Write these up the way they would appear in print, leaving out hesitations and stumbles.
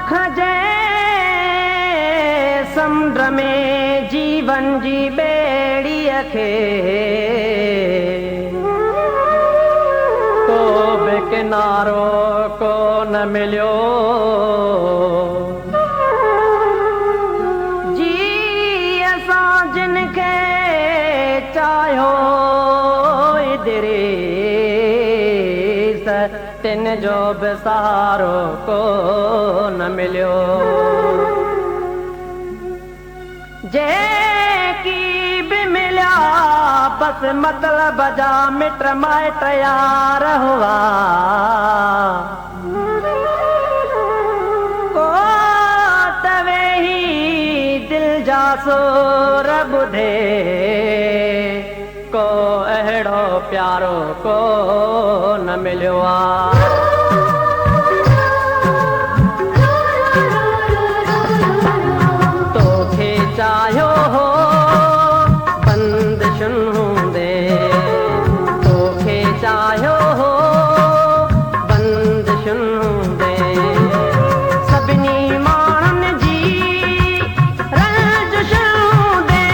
दुख जे समुंड में जीवन जी ॿेड़ीअ खे को बि किनारो कोन मिलियो। जी असां जिन खे चाहियो इदरीस तिन जो बि सहारो कोन मिलियो। जेकी बि मिलिया बस मतलब जा मिट माइट यार हुआ। को तवे ही दिल जा सुर ॿुधे को अहिड़ो प्यारो को न मिलियो आहे। तोखे चाहियो हो बंदिशुन हूंदे, तोखे चाहियो हो बंदिशुन हूंदे। सभिनी माण्हुनि जी रंजिशुन हूंदे,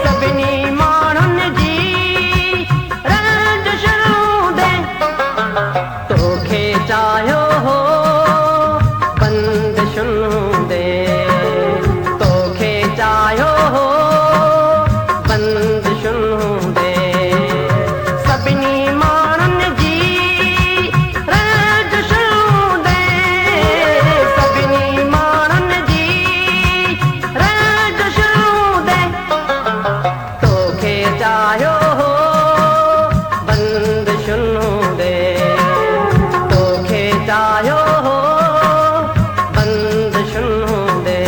सभिनी माण्हुनि जी रंजिशुन हूंदे। तोखे चाहियो हो बंदिशुन हूंदे, तोखे चाहियो हो बंदिशुन हूंदे। सभिनी माण्हुनि जी रंजिशुन हूंदे, सभिनी माण्हुनि जी रंजिशुन हूंदे। तोखे चाहियो हो बंदिशुन हूंदे, तोखे चाहियो हो बंदिशुन हूंदे।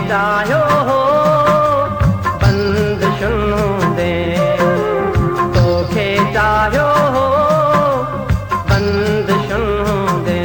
चाहियो हो बंद शुनू दे तोखे चाहियो हो बंद शुनू दे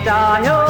चाहियो